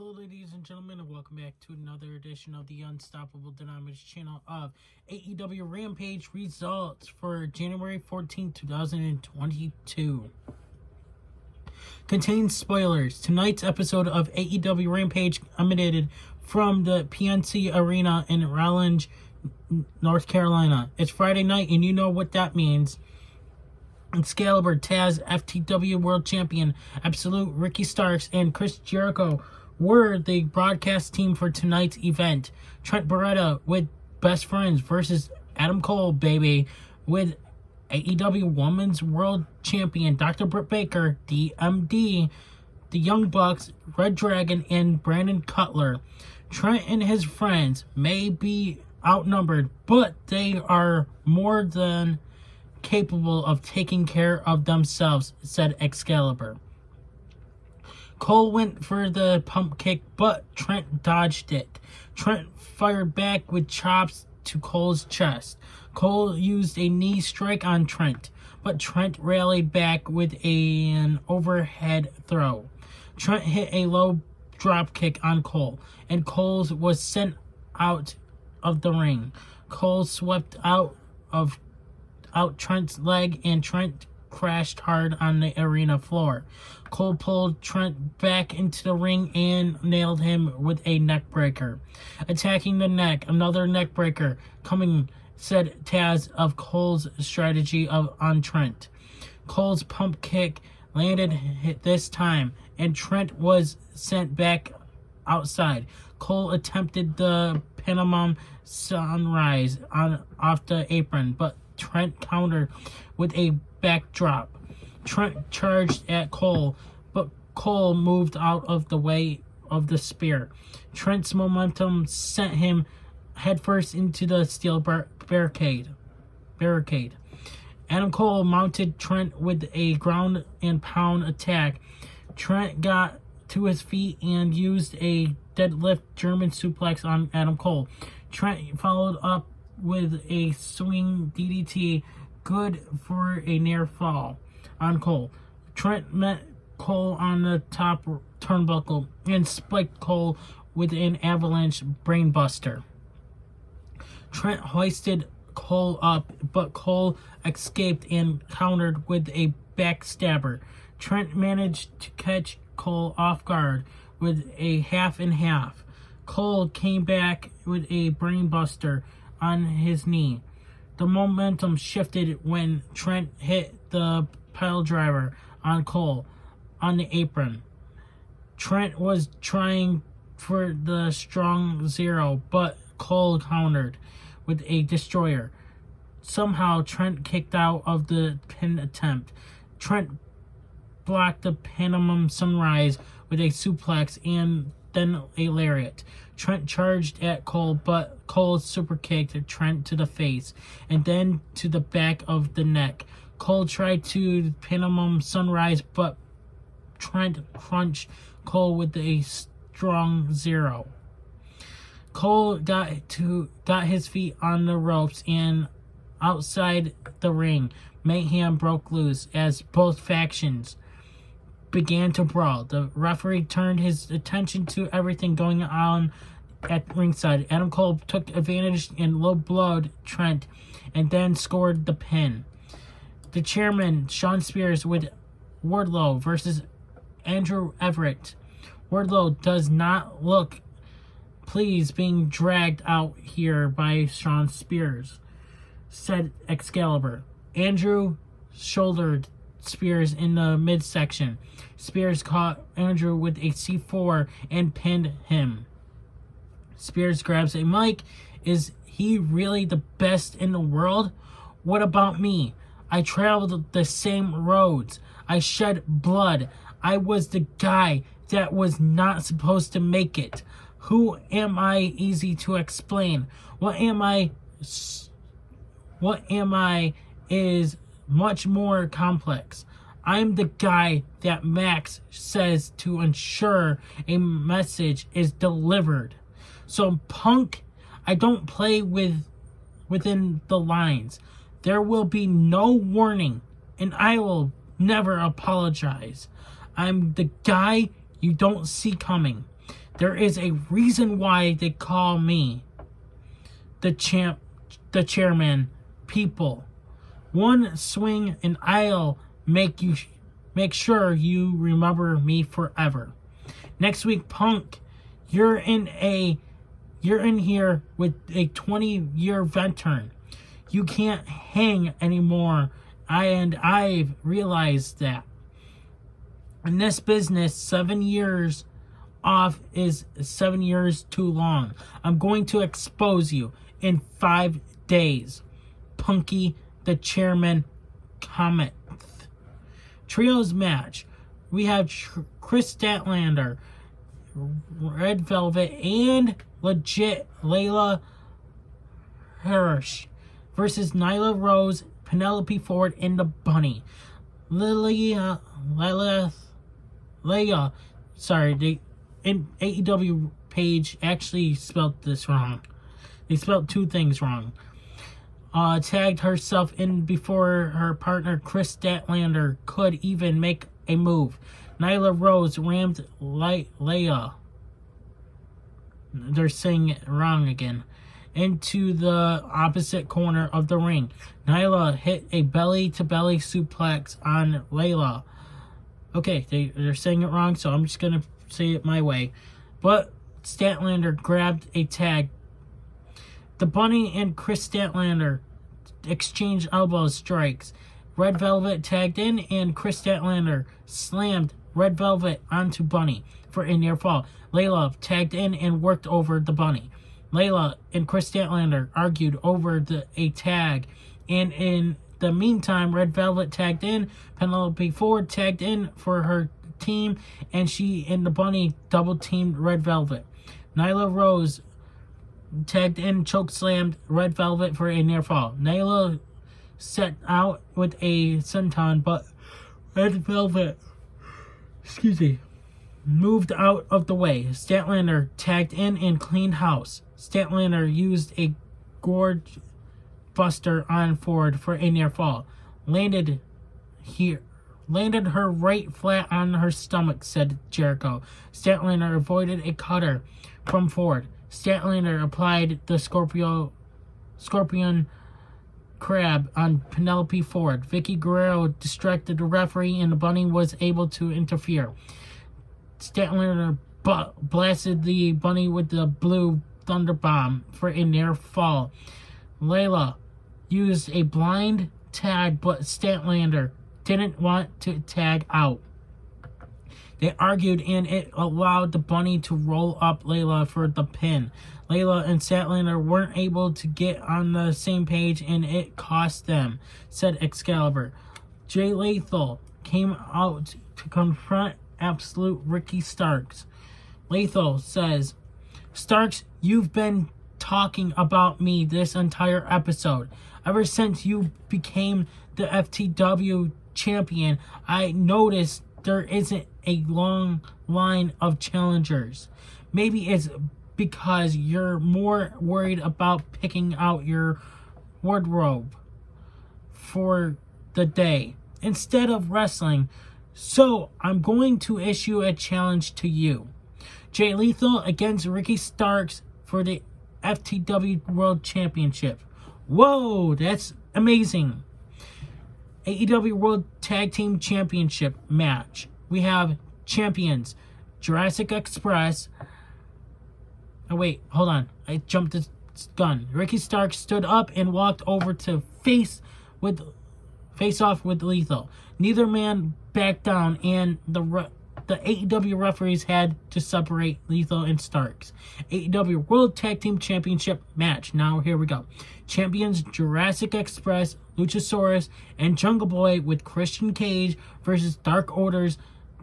Hello ladies and gentlemen, and welcome back to another edition of the Unstoppable Dynamics channel of AEW Rampage Results for January 14, 2022. Contains spoilers. Tonight's episode of AEW Rampage emanated from the PNC Arena in Raleigh, North Carolina. It's Friday night and you know what that means. Excalibur, Taz, FTW World Champion, Absolute, Ricky Starks, and Chris Jericho were the broadcast team for tonight's event. Trent Beretta with Best Friends versus Adam Cole, baby, with AEW Women's World Champion Dr. Britt Baker, DMD, the Young Bucks, Red Dragon, and Brandon Cutler. Trent and his friends may be outnumbered, but they are more than capable of taking care of themselves, said Excalibur. Cole went for the pump kick, but Trent dodged it. Trent fired back with chops to Cole's chest. Cole used a knee strike on Trent, but Trent rallied back with an overhead throw. Trent hit a low drop kick on Cole, and Cole was sent out of the ring. Cole swept out Trent's leg, and Trent crashed hard on the arena floor. Cole pulled Trent back into the ring and nailed him with a neck breaker. Attacking the neck, another neck breaker coming, said Taz of Cole's strategy on Trent. Cole's pump kick landed this time, and Trent was sent back outside. Cole attempted the Panama Sunrise off the apron, but Trent countered with a backdrop. Trent charged at Cole, but Cole moved out of the way of the spear. Trent's momentum sent him headfirst into the steel barricade. Adam Cole mounted Trent with a ground and pound attack. Trent got to his feet and used a deadlift German suplex on Adam Cole. Trent followed up with a swing DDT, good for a near fall on Cole. Trent met Cole on the top turnbuckle and spiked Cole with an avalanche brainbuster. Trent hoisted Cole up, but Cole escaped and countered with a backstabber. Trent managed to catch Cole off guard with a half and half. Cole came back with a brainbuster on his knee. The momentum shifted when Trent hit the pile driver on Cole on the apron. Trent was trying for the strong zero, but Cole countered with a destroyer. Somehow Trent kicked out of the pin attempt. Trent blocked the Panama Sunrise with a suplex and then a lariat. Trent charged at Cole, but Cole super kicked Trent to the face and then to the back of the neck. Cole tried to Panama Sunrise, but Trent crunched Cole with a strong zero. Cole got his feet on the ropes, and outside the ring, mayhem broke loose as both factions began to brawl. The referee turned his attention to everything going on at ringside. Adam Cole took advantage and low-blowed Trent and then scored the pin. The chairman, Shawn Spears, with Wardlow versus Andrew Everett. Wardlow does not look pleased being dragged out here by Shawn Spears, said Excalibur. Andrew shouldered Spears in the midsection. Spears caught Andrew with a C4 and pinned him. Spears grabs a mic. Is he really the best in the world? What about me? I traveled the same roads. I shed blood. I was the guy that was not supposed to make it. Who am I? Easy to explain. What am I is much more complex. I'm the guy that Max says to ensure a message is delivered. So, Punk, I don't play within the lines. There will be no warning, and I will never apologize. I'm the guy you don't see coming. There is a reason why they call me the chairman, people. One swing and I'll make sure you remember me forever. Next week, Punk, you're in here with a 20-year veteran. You can't hang anymore. I've realized that. In this business, 7 years off is 7 years too long. I'm going to expose you in 5 days. Punky, the chairman, comment. Trios match. We have Chris Statlander, Red Velvet, and legit Layla Hirsch versus Nyla Rose, Penelope Ford, and the Bunny. Leia, sorry, the AEW page actually spelled this wrong. They spelled two things wrong. Tagged herself in before her partner Chris Statlander could even make a move. Nyla Rose rammed Leia, they're saying it wrong again, into the opposite corner of the ring. Nyla hit a belly-to-belly suplex on Layla. Okay, they're saying it wrong, so I'm just going to say it my way. But Statlander grabbed a tag. The Bunny and Chris Statlander exchanged elbow strikes. Red Velvet tagged in, and Chris Statlander slammed Red Velvet onto Bunny for a near fall. Layla tagged in and worked over the Bunny. Layla and Chris Statlander argued over a tag, and in the meantime, Red Velvet tagged in, Penelope Ford tagged in for her team, and she and the Bunny double-teamed Red Velvet. Nyla Rose tagged in, chokeslammed Red Velvet for a near fall. Nyla set out with a senton, but Red Velvet, moved out of the way. Statlander tagged in and cleaned house. Statlander used a gorge buster on Ford for a near fall. Landed her right flat on her stomach, said Jericho. Statlander avoided a cutter from Ford. Statlander applied the scorpion crab on Penelope Ford. Vicky Guerrero distracted the referee, and the Bunny was able to interfere. Statlander blasted the Bunny with the blue thunder bomb for a near fall. Layla used a blind tag, but Statlander didn't want to tag out. They argued, and it allowed the Bunny to roll up Layla for the pin. Layla and Statlander weren't able to get on the same page, and it cost them, said Excalibur. Jay Lethal came out to confront Absolute Ricky Starks. Lethal says, "Starks, you've been talking about me this entire episode. Ever since you became the FTW champion, I noticed there isn't a long line of challengers. Maybe it's because you're more worried about picking out your wardrobe for the day instead of wrestling. So I'm going to issue a challenge to you. Jay Lethal against Ricky Starks for the FTW World Championship." Whoa, that's amazing. AEW World Tag Team Championship match. We have champions Jurassic Express. Oh wait, hold on. I jumped the gun. Ricky Starks stood up and walked over to face off with Lethal. Neither man backed down, and the AEW referees had to separate Lethal and Starks. AEW World Tag Team Championship match. Now here we go. Champions Jurassic Express, Luchasaurus, and Jungle Boy with Christian Cage versus Dark Order's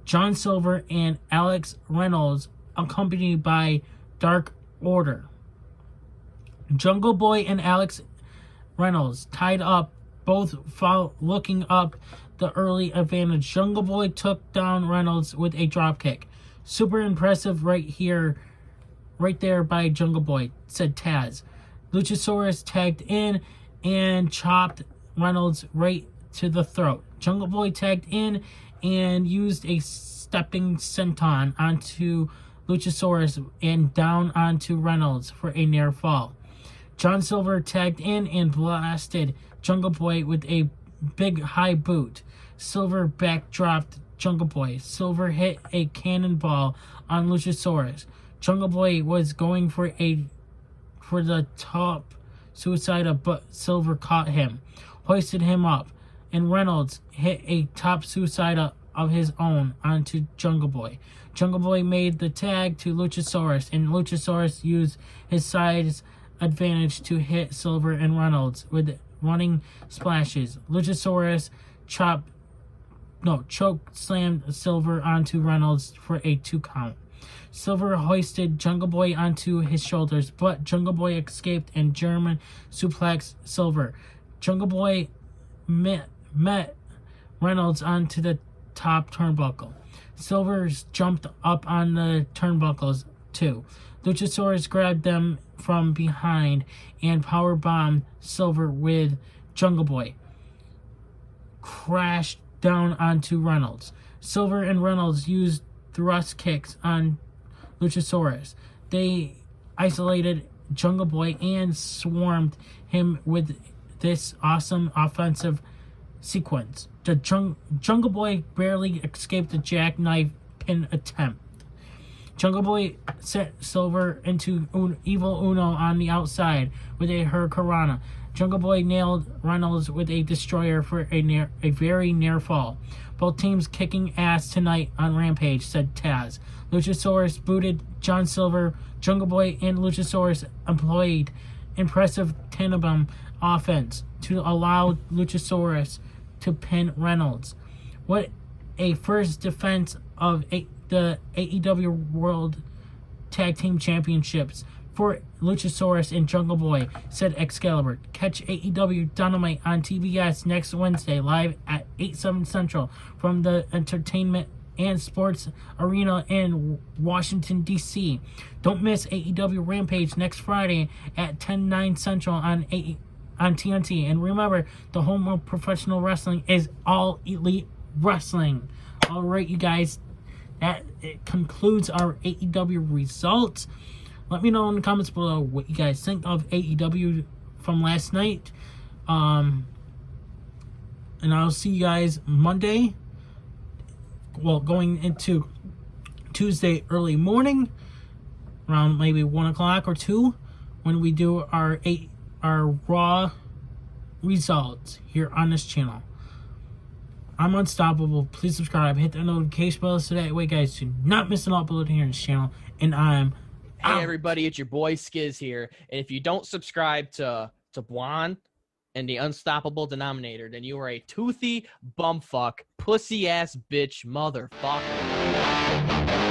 John Silver and Alex Reynolds, accompanied by Dark Order. Jungle Boy and Alex Reynolds tied up, both looking up the early advantage. Jungle Boy took down Reynolds with a dropkick. Super impressive right there by Jungle Boy, said Taz. Luchasaurus tagged in and chopped Reynolds right to the throat. Jungle Boy tagged in and used a stepping senton onto Luchasaurus and down onto Reynolds for a near fall. John Silver tagged in and blasted Jungle Boy with a big high boot. Silver backdropped Jungle Boy. Silver hit a cannonball on Luchasaurus. Jungle Boy was going for the top suicide, but Silver caught him, hoisted him up, and Reynolds hit a top suicide of his own onto Jungle Boy. Jungle Boy made the tag to Luchasaurus, and Luchasaurus used his size advantage to hit Silver and Reynolds with running splashes. Luchasaurus choke slammed Silver onto Reynolds for a 2 count. Silver hoisted Jungle Boy onto his shoulders, but Jungle Boy escaped and German suplexed Silver. Jungle Boy met Reynolds onto the top turnbuckle. Silver jumped up on the turnbuckles too. Luchasaurus grabbed them from behind and powerbombed Silver with Jungle Boy. Crashed down onto Reynolds. Silver and Reynolds used thrust kicks on Luchasaurus. They isolated Jungle Boy and swarmed him with this awesome offensive sequence. The Jungle Boy barely escaped the jackknife pin attempt. Jungle Boy set Silver into Evil Uno on the outside with a Hurricanrana. Jungle Boy nailed Reynolds with a destroyer for a very near fall. Both teams kicking ass tonight on Rampage, said Taz. Luchasaurus booted John Silver. Jungle Boy and Luchasaurus employed impressive tandem offense to allow Luchasaurus to pin Reynolds. What a first defense of the AEW World Tag Team Championships for Luchasaurus and Jungle Boy, said Excalibur. Catch AEW Dynamite on TBS next Wednesday, live at 8/7 Central from the Entertainment and Sports Arena in Washington, D.C. Don't miss AEW Rampage next Friday at 10/9 Central on TNT. And remember, the home of professional wrestling is All Elite Wrestling. All right, you guys, it concludes our AEW results. Let me know in the comments below what you guys think of AEW from last night. And I'll see you guys Monday. Well, going into Tuesday early morning, around maybe 1 o'clock or 2, when we do our Raw results here on this channel. I'm Unstoppable. Please subscribe. Hit the notification bell so that way, guys, do not miss an upload here on this channel. And I'm Hey everybody, it's your boy Skiz here. And if you don't subscribe to Blonde and the Unstoppable Denominator, then you are a toothy bumfuck, pussy ass bitch motherfucker.